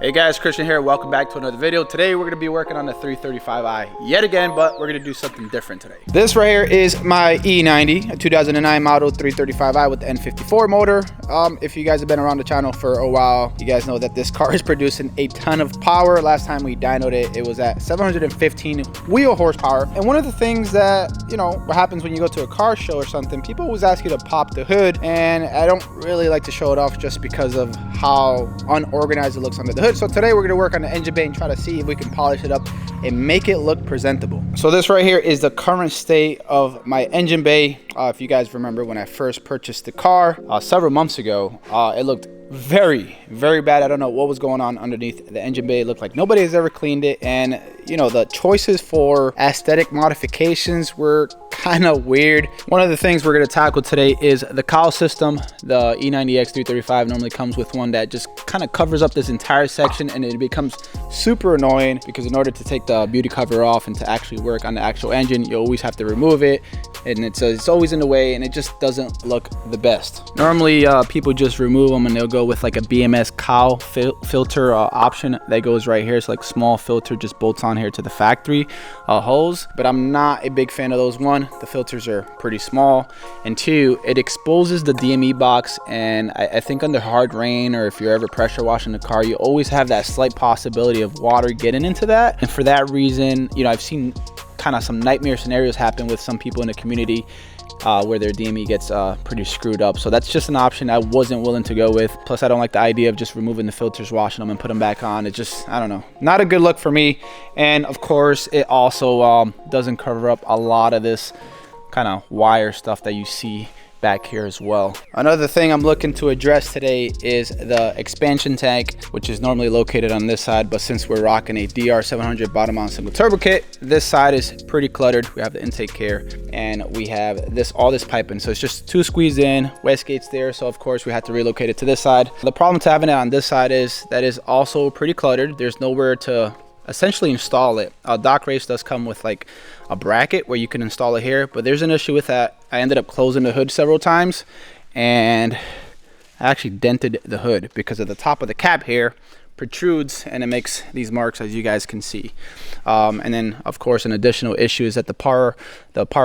Hey guys, Christian here. Welcome back to another video. Today we're going to be working on the 335i yet again, but we're going to do something different today. This right here is my E90, a 2009 model 335i with the N54 motor. If you guys have been around the channel for a while, you guys know that this car is producing a ton of power. Last time we dynoed it, it was at 715 wheel horsepower. And one of the things that, you know, what happens when you go to a car show or something, people always ask you to pop the hood, and I don't really like to show it off just because of how unorganized it looks under the hood. So today we're going to work on the engine bay and try to see if we can polish it up and make it look presentable. So this right here is the current state of my engine bay. If you guys remember when I first purchased the car several months ago, it looked very bad. I don't know what was going on underneath the engine bay. It looked like nobody has ever cleaned it, and you know, the choices for aesthetic modifications were kind of weird. One of the things we're going to tackle today is the cowl system. The E90X 335 normally comes with one that just kind of covers up this entire section, and it becomes super annoying because in order to take the beauty cover off and to actually work on the actual engine, you always have to remove it, and it's always in the way, and it just doesn't look the best. Normally people just remove them and they'll go with like a BMS cowl filter option that goes right here. It's like small filter, just bolts on here to the factory holes, but I'm not a big fan of those. One, the filters are pretty small, and two, it exposes the DME box, and I think under hard rain or if you're ever pressure washing the car, you always have that slight possibility of water getting into that. And for that reason, you know, I've seen kind of some nightmare scenarios happen with some people in the community where their DME gets pretty screwed up. So that's just an option I wasn't willing to go with. Plus, I don't like the idea of just removing the filters, washing them, and put them back on. It just, I don't know, not a good look for me. And of course, it also doesn't cover up a lot of this kind of wire stuff that you see back here as well. Another thing I'm looking to address today is the expansion tank, which is normally located on this side, but since we're rocking a DR700 bottom mount single turbo kit, this side is pretty cluttered. We have the intake here, and we have all this piping, so it's just too squeezed in. Wastegate's there, so of course we had to relocate it to this side. The problem to having it on this side is that is also pretty cluttered. There's nowhere to essentially install it. Doc Race does come with like a bracket where you can install it here, but there's an issue with that. I ended up closing the hood several times, and I actually dented the hood because of the top of the cap here protrudes, and it makes these marks, as you guys can see. And then of course an additional issue is that the power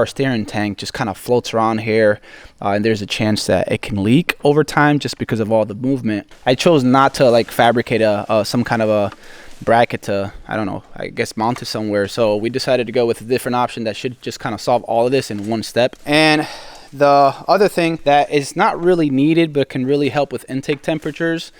steering tank just kind of floats around here, and there's a chance that it can leak over time just because of all the movement. I chose not to like fabricate some kind of a bracket to, I don't know, I guess mount it somewhere. So we decided to go with a different option that should just kind of solve all of this in one step. And the other thing that is not really needed but can really help with intake temperatures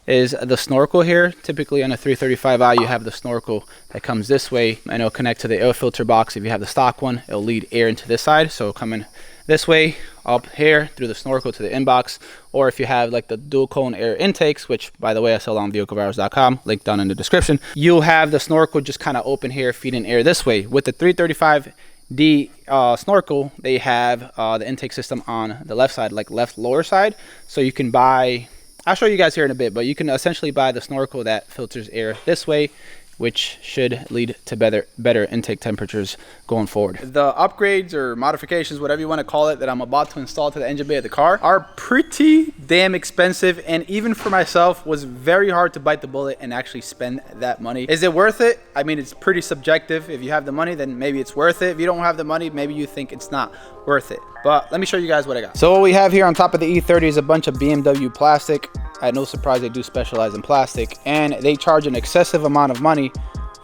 is the snorkel here. Typically on a 335i you have the snorkel that comes this way, and it'll connect to the air filter box. If you have the stock one, it'll lead air into this side, so it'll come in this way up here through the snorkel to the inbox. Or if you have like the dual cone air intakes, which by the way I sell on vehiclevirus.com, link down in the description, you'll have the snorkel just kind of open here, feeding air this way. With the 335D snorkel, they have the intake system on the left side, like left lower side. So you can buy, I'll show you guys here in a bit, but you can essentially buy the snorkel that filters air this way, which should lead to better intake temperatures going forward. The upgrades or modifications, whatever you want to call it, that I'm about to install to the engine bay of the car are pretty damn expensive, and even for myself was very hard to bite the bullet and actually spend that money. Is it worth it? I mean, it's pretty subjective. If you have the money, then maybe it's worth it. If you don't have the money, maybe you think it's not worth it. But let me show you guys what I got. So what we have here on top of the E30 is a bunch of BMW plastic. No surprise, they do specialize in plastic, and they charge an excessive amount of money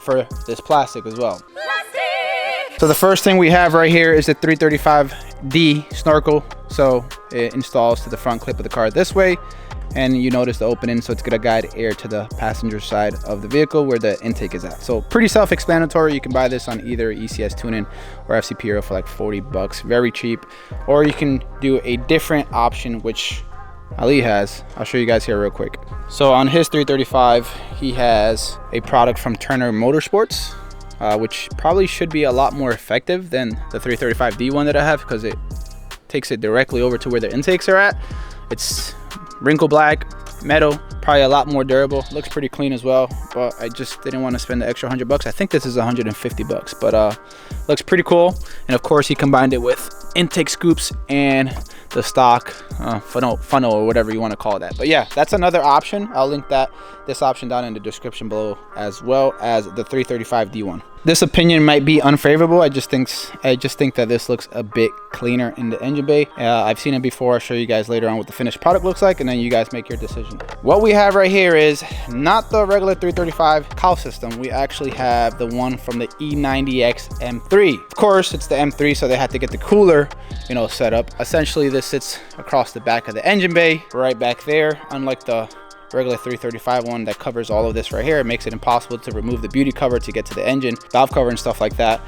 for this plastic as well. Plastic! So the first thing we have right here is the 335D snorkel. So it installs to the front clip of the car this way, and you notice the opening, so it's gonna guide air to the passenger side of the vehicle where the intake is at. So pretty self-explanatory. You can buy this on either ECS Tuning or FCP Hero for like 40 bucks, very cheap. Or you can do a different option, which Ali has. I'll show you guys here real quick. So on his 335, he has a product from Turner Motorsports, which probably should be a lot more effective than the 335D one that I have, because it takes it directly over to where the intakes are at. It's wrinkle black, metal, probably a lot more durable. Looks pretty clean as well, but I just didn't want to spend the extra 100 bucks. I think this is 150 bucks, but looks pretty cool. And of course he combined it with intake scoops and the stock funnel or whatever you want to call that. But yeah, that's another option. I'll link this option down in the description below, as well as the 335 D1. This opinion might be unfavorable. I just think that this looks a bit cleaner in the engine bay. I've seen it before. I'll show you guys later on what the finished product looks like, and then you guys make your decision. What we have right here is not the regular 335 cowl system. We actually have the one from the E90X M3. Of course, it's the M3, so they had to get the cooler, you know, set up. Essentially, this sits across the back of the engine bay, right back there, unlike the regular 335 one that covers all of this right here. It makes it impossible to remove the beauty cover to get to the engine, valve cover and stuff like that.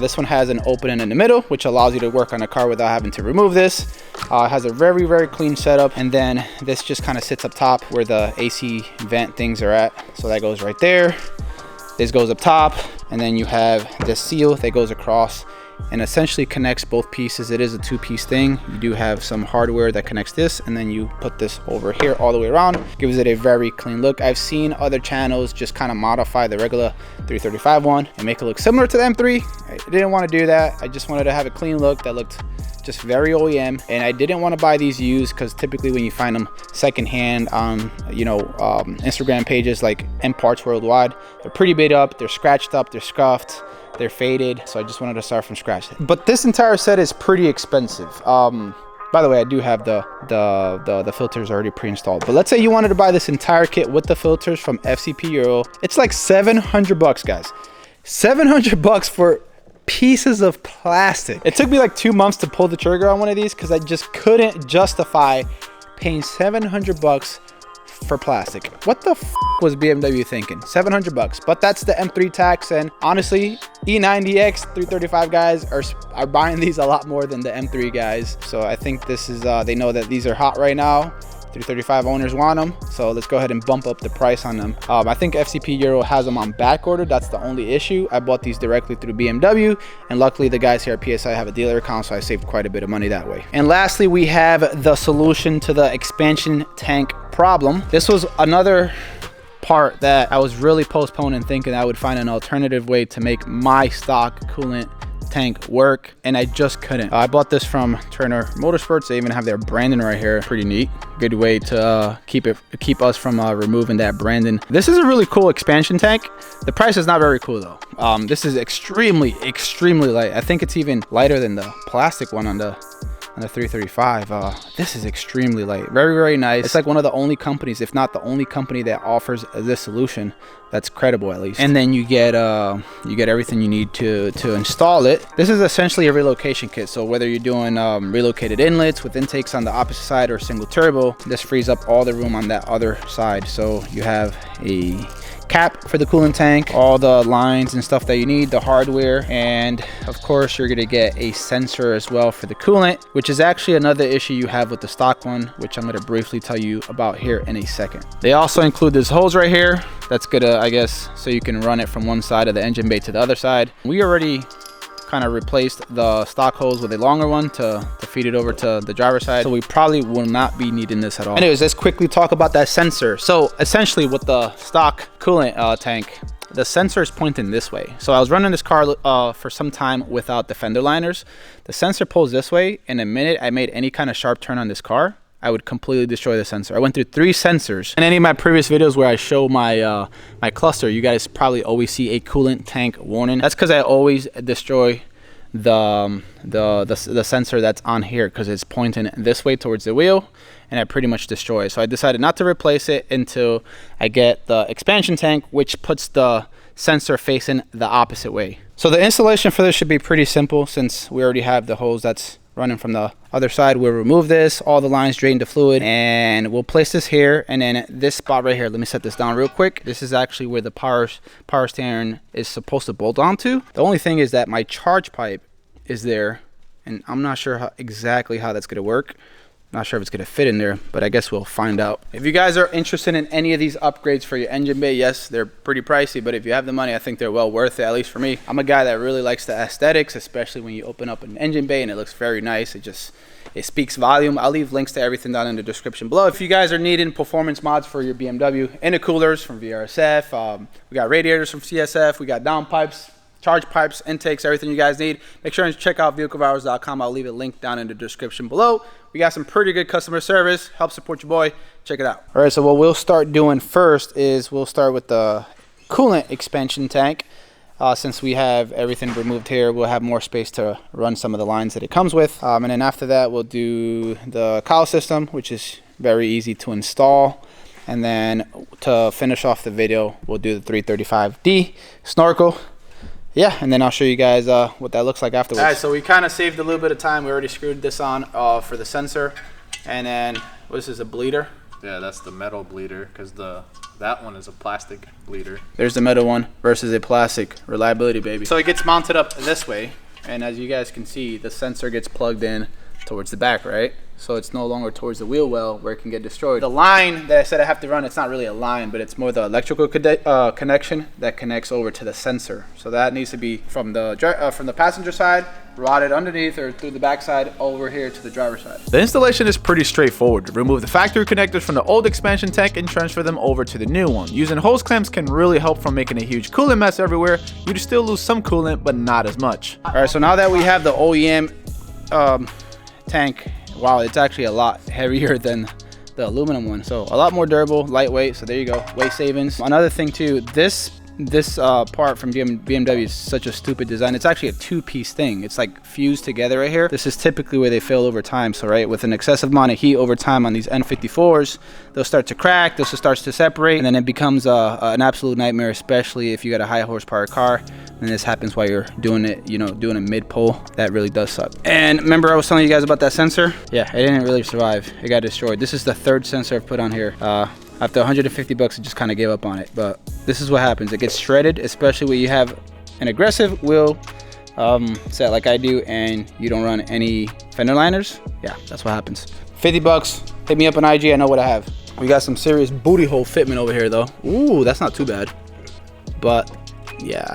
This one has an opening in the middle, which allows you to work on a car without having to remove this. It has a very, very clean setup, and then this just kind of sits up top where the AC vent things are at. So that goes right there. This goes up top, and then you have this seal that goes across and essentially connects both pieces. It is a two-piece thing. You do have some hardware that connects this, and then you put this over here all the way around. Gives it a very clean look. I've seen other channels just kind of modify the regular 335 one and make it look similar to the M3. I didn't want to do that. I just wanted to have a clean look that looked just very OEM, and I didn't want to buy these used because typically when you find them secondhand on, you know, Instagram pages like M Parts Worldwide, they're pretty beat up, they're scratched up, they're scuffed, they're faded. So I just wanted to start from scratch. But this entire set is pretty expensive. By the way, I do have the filters already pre-installed. But let's say you wanted to buy this entire kit with the filters from FCP Euro. It's like 700 bucks, guys. 700 bucks for pieces of plastic. It took me like 2 months to pull the trigger on one of these because I just couldn't justify paying 700 bucks for plastic. What the f was BMW thinking? 700 bucks. But that's the M3 tax, and honestly, E90X 335 guys are buying these a lot more than the M3 guys. So I think this is they know that these are hot right now. 335 owners want them, so let's go ahead and bump up the price on them. I think FCP Euro has them on back order. That's the only issue. I bought these directly through BMW, and luckily the guys here at PSI have a dealer account, so I saved quite a bit of money that way. And lastly, we have the solution to the expansion tank problem. This was another part that I was really postponing, thinking I would find an alternative way to make my stock coolant tank work, and I just couldn't. I bought this from Turner Motorsports. They even have their branding right here. Pretty neat. Good way to keep us from removing that branding. This is a really cool expansion tank. The price is not very cool though. This is extremely light. I think it's even lighter than the plastic one on the 335. This is extremely light. Very nice. It's like one of the only companies, if not the only company, that offers this solution that's credible at least. And then you get everything you need to install it. This is essentially a relocation kit. So whether you're doing relocated inlets with intakes on the opposite side or single turbo, this frees up all the room on that other side. So you have a cap for the coolant tank, all the lines and stuff that you need, the hardware, and of course you're going to get a sensor as well for the coolant, which is actually another issue you have with the stock one, which I'm going to briefly tell you about here in a second. They also include this hose right here. That's gonna, I guess, so you can run it from one side of the engine bay to the other side. We already kind of replaced the stock hose with a longer one to feed it over to the driver's side, so we probably will not be needing this at all. Anyways, let's quickly talk about that sensor. So essentially with the stock coolant tank, the sensor is pointing this way. So I was running this car for some time without the fender liners. The sensor pulls this way, and the minute I made any kind of sharp turn on this car, I would completely destroy the sensor. I went through 3 sensors. In any of my previous videos where I show my my cluster, you guys probably always see a coolant tank warning. That's because I always destroy the sensor that's on here, because it's pointing this way towards the wheel, and I pretty much destroy it. So I decided not to replace it until I get the expansion tank, which puts the sensor facing the opposite way. So the installation for this should be pretty simple, since we already have the hose that's running from the other side. We'll remove this, all the lines drain the fluid, and we'll place this here, and then this spot right here, let me set this down real quick. This is actually where the power steering is supposed to bolt onto. The only thing is that my charge pipe is there, and I'm not sure exactly how that's going to work. Not sure if it's going to fit in there, but I guess we'll find out. If you guys are interested in any of these upgrades for your engine bay, yes, they're pretty pricey, but if you have the money, I think they're well worth it, at least for me. I'm a guy that really likes the aesthetics, especially when you open up an engine bay and it looks very nice. It speaks volume. I'll leave links to everything down in the description below. If you guys are needing performance mods for your BMW, intercoolers from VRSF, we got radiators from CSF, we got downpipes, charge pipes, intakes, everything you guys need. Make sure and check out vehiclehours.com. I'll leave a link down in the description below. We got some pretty good customer service. Help support your boy. Check it out. All right, so what we'll start doing first is we'll start with the coolant expansion tank. Since we have everything removed here, we'll have more space to run some of the lines that it comes with. And then after that, we'll do the cowl system, which is very easy to install. And then to finish off the video, we'll do the 335D snorkel. Yeah, and then I'll show you guys what that looks like afterwards. All right, so we kind of saved a little bit of time. We already screwed this on for the sensor. And then this is a bleeder. Yeah, that's the metal bleeder because that one is a plastic bleeder. There's the metal one versus a plastic. Reliability, baby. So it gets mounted up this way. And as you guys can see, the sensor gets plugged in towards the back, right? So it's no longer towards the wheel well where it can get destroyed. The line that I said I have to run, it's not really a line, but it's more the electrical connection that connects over to the sensor. So that needs to be from the passenger side, routed underneath or through the back side over here to the driver's side. The installation is pretty straightforward. Remove the factory connectors from the old expansion tank and transfer them over to the new one. Using hose clamps can really help from making a huge coolant mess everywhere. You'd still lose some coolant, but not as much. All right, so now that we have the OEM tank, wow, it's actually a lot heavier than the aluminum one, so a lot more durable, lightweight. So there you go, weight savings. Another thing too, this part from BMW is such a stupid design. It's actually a two-piece thing. It's like fused together right here. This is typically where they fail over time. So right, with an excessive amount of heat over time on these N54s, they'll start to crack, this starts to separate, and then it becomes an absolute nightmare, especially if you got a high horsepower car. And this happens while you're doing it, you know, doing a mid-pull. That really does suck. And remember I was telling you guys about that sensor? Yeah, it didn't really survive. It got destroyed. This is the third sensor I've put on here. After 150 bucks, I just kind of gave up on it. But this is what happens. It gets shredded, especially when you have an aggressive wheel set like I do and you don't run any fender liners. Yeah, that's what happens. 50 bucks, hit me up on IG, I know what I have. We got some serious booty hole fitment over here though. Ooh, that's not too bad. But yeah,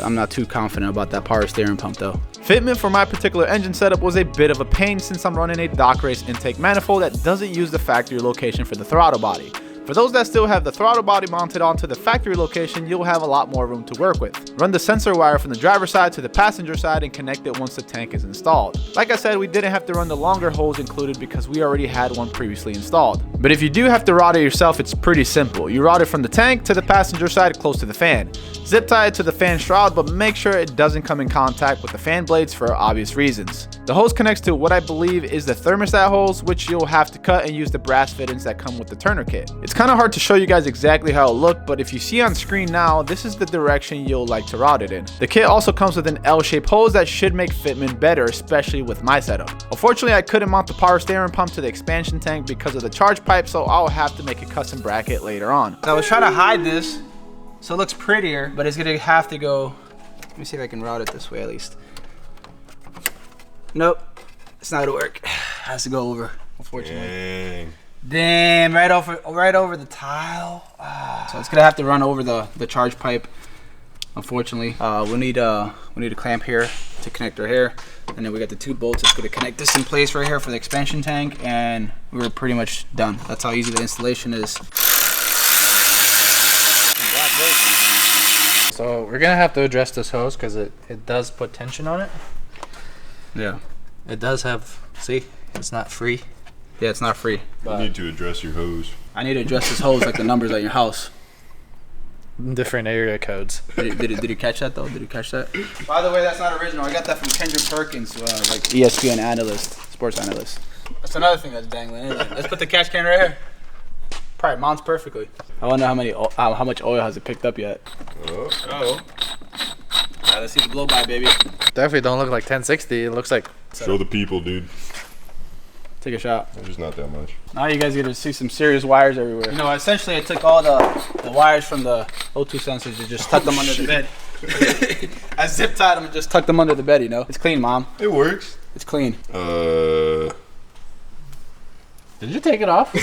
I'm not too confident about that power steering pump though. Fitment for my particular engine setup was a bit of a pain since I'm running a Dock Race intake manifold that doesn't use the factory location for the throttle body. For those that still have the throttle body mounted onto the factory location, you'll have a lot more room to work with. Run the sensor wire from the driver's side to the passenger side and connect it once the tank is installed. Like I said, we didn't have to run the longer hose included because we already had one previously installed. But if you do have to route it yourself, it's pretty simple. You route it from the tank to the passenger side close to the fan. Zip tie it to the fan shroud, but make sure it doesn't come in contact with the fan blades for obvious reasons. The hose connects to what I believe is the thermostat hose, which you'll have to cut and use the brass fittings that come with the Turner kit. It's kind of hard to show you guys exactly how it looked, but if you see on screen now, this is the direction you'll like to route it in. The kit also comes with an L-shaped hose that should make fitment better, especially with my setup. Unfortunately, I couldn't mount the power steering pump to the expansion tank because of the charge pipe, so I'll have to make a custom bracket later on. I was trying to hide this so it looks prettier, but it's gonna have to go, let me see if I can route it this way at least. Nope, it's not gonna work. It has to go over, unfortunately. Damn, right over the tile. So it's gonna have to run over the charge pipe. Unfortunately, we need a clamp here to connect our hair, and then we got the two bolts that's gonna connect this in place right here for the expansion tank, and we're pretty much done. That's how easy the installation is. So we're gonna have to address this hose because it does put tension on it. Yeah. It does have, see, it's not free. Yeah, it's not free. You need to address your hose. I need to address this hose like the numbers at your house. Different area codes. Did you catch that though? Did you catch that? By the way, that's not original. I got that from Kendrick Perkins, like ESPN analyst, sports analyst. That's another thing that's dangling, isn't it? Let's put the catch can right here. Probably mounts perfectly. I wonder how much oil has it picked up yet. Oh. Alright, let's see the blow by, baby. Definitely don't look like 1060. It looks like. Show the people, dude. Take a shot. There's not that much. Now you guys get to see some serious wires everywhere. You know, essentially I took all the wires from the O2 sensors and just tucked them under the bed. I zip tied them and just tucked them under the bed, you know. It's clean, Mom. It works. It's clean. Did you take it off?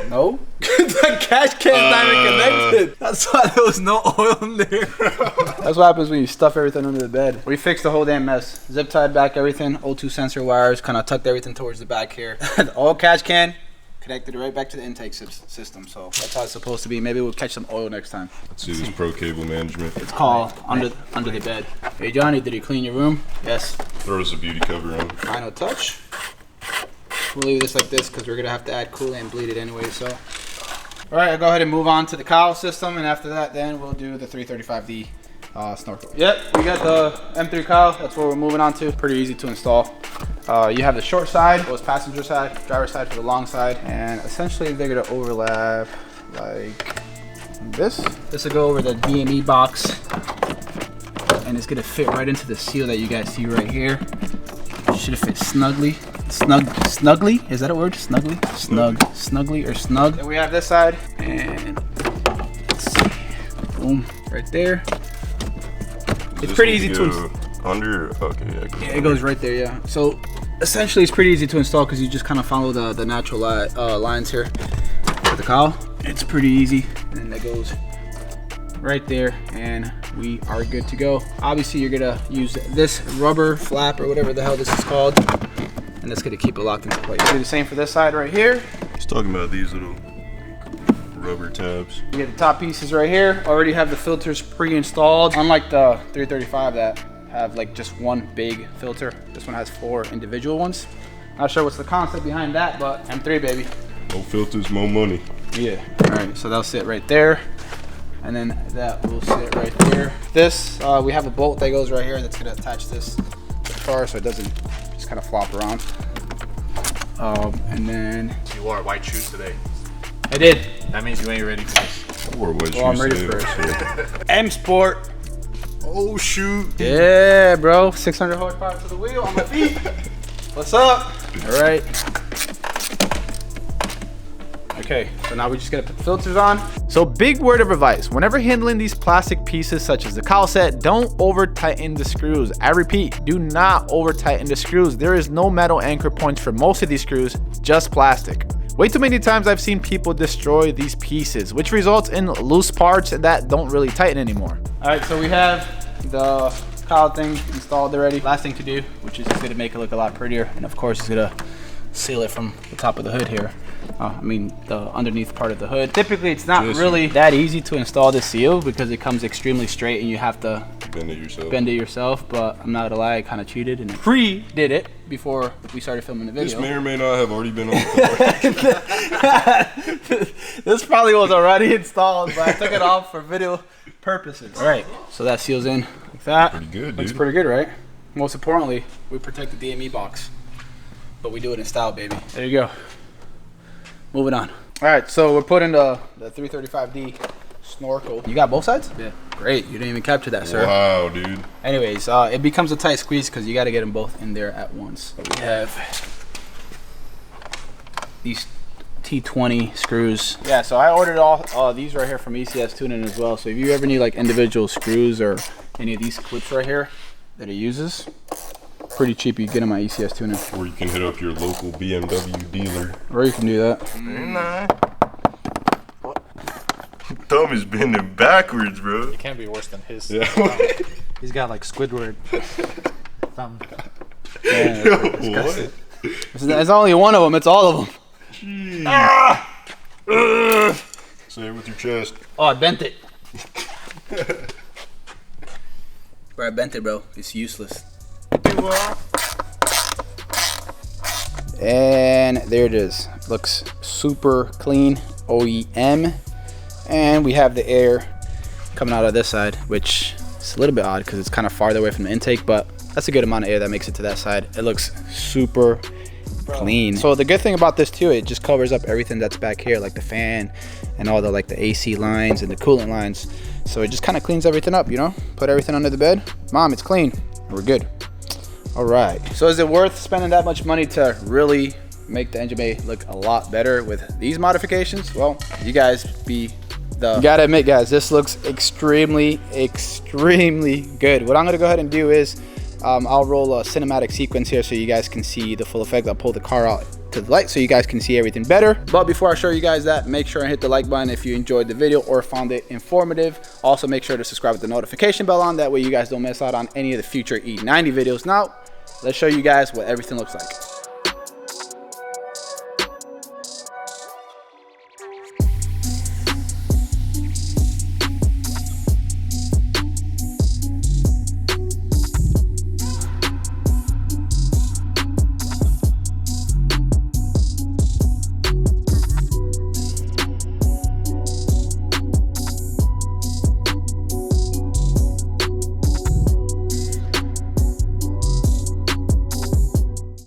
No. The catch can's not even connected. That's why there was no oil in there. That's what happens when you stuff everything under the bed. We fixed the whole damn mess. Zip tied back everything. O2 sensor wires. Kind of tucked everything towards the back here. The oil catch can connected it right back to the intake system. So that's how it's supposed to be. Maybe we'll catch some oil next time. Let's see this pro cable management. It's called under the bed. Hey Johnny, did you clean your room? Yes. Throw us a beauty cover on. Final touch. We'll leave this like this because we're gonna have to add coolant and bleed it anyway. So, all right, I'll go ahead and move on to the cowl system, and after that, then we'll do the 335D snorkel. Yep, we got the M3 cowl. That's what we're moving on to. Pretty easy to install. You have the short side, goes passenger side, driver side for the long side, and essentially they're gonna overlap like this. This will go over the DME box, and it's gonna fit right into the seal that you guys see right here. Should fit snugly. Snugly? Is that a word? Snugly? Snugly or snug. Then we have this side, and let's see. Boom, right there. It's pretty easy to under. Okay, yeah, it goes right there. Yeah. So essentially, it's pretty easy to install because you just kind of follow the natural lines here for the cowl. It's pretty easy, and then that goes right there, and we are good to go. Obviously, you're gonna use this rubber flap or whatever the hell this is called, and that's gonna keep it locked into place. Do the same for this side right here. He's talking about these little rubber tabs. You get the top pieces right here. Already have the filters pre-installed. Unlike the 335 that have like just one big filter, this one has 4 individual ones. Not sure what's the concept behind that, but M3 baby. More filters, more money. Yeah. All right, so that'll sit right there. And then that will sit right there. This, we have a bolt that goes right here that's gonna attach this to the car so it doesn't just kind of flop around. And then... You wore white shoes today. I did. That means you ain't ready for this. I wore white shoes. I'm ready for it. M Sport. Oh shoot. Yeah, bro. 600 horsepower to the wheel on my feet. What's up? All right. Okay, so now we just gotta put the filters on. So big word of advice, whenever handling these plastic pieces such as the cowl set, don't over tighten the screws. I repeat, do not over tighten the screws. There is no metal anchor points for most of these screws, just plastic. Way too many times I've seen people destroy these pieces, which results in loose parts that don't really tighten anymore. All right, so we have the cowl thing installed already. Last thing to do, which is just gonna make it look a lot prettier, and of course it's gonna seal it from the top of the hood here. I mean the underneath part of the hood. Typically it's not really that easy to install the seal because it comes extremely straight and you have to bend it yourself, but I'm not gonna lie, I kind of cheated and pre-did it before we started filming the video. This may or may not have already been on the car. This probably was already installed, but I took it off for video purposes. All right, so that seals in like that. Pretty good, dude. Looks pretty good, right? Most importantly, we protect the DME box, but we do it in style, baby. There you go. Moving on. All right, so we're putting the 335D snorkel. You got both sides? Yeah. Great, you didn't even capture that, sir. Wow, dude. Anyways, it becomes a tight squeeze because you got to get them both in there at once. So we have these T20 screws. Yeah, so I ordered all these right here from ECS Tuning as well. So if you ever need like individual screws or any of these clips right here that it uses, pretty cheap. You get them at ECS Tuning. Or you can hit up your local BMW dealer. Or you can do that. Thumb is bending backwards, bro. It can't be worse than his. Yeah. He's got like Squidward thumb. Yeah, Yo, what? It's only one of them. It's all of them. Say it with your chest. Oh, I bent it. Bro, I bent it, bro. It's useless. And there it is. Looks super clean. OEM. And we have the air coming out of this side, which is a little bit odd because it's kind of farther away from the intake, but that's a good amount of air that makes it to that side. It looks super clean. So the good thing about this too, it just covers up everything that's back here, like the fan and all the like the AC lines and the coolant lines. So it just kind of cleans everything up, you know? Put everything under the bed. Mom, it's clean. We're good. All right. So is it worth spending that much money to really make the engine bay look a lot better with these modifications? Well, you guys be the... You gotta admit, guys, this looks extremely good. What I'm gonna go ahead and do is I'll roll a cinematic sequence here so you guys can see the full effect. I'll pull the car out to the light so you guys can see everything better. But before I show you guys that, make sure and hit the like button if you enjoyed the video or found it informative. Also make sure to subscribe with the notification bell on, that way you guys don't miss out on any of the future E90 videos. Now let's show you guys what everything looks like.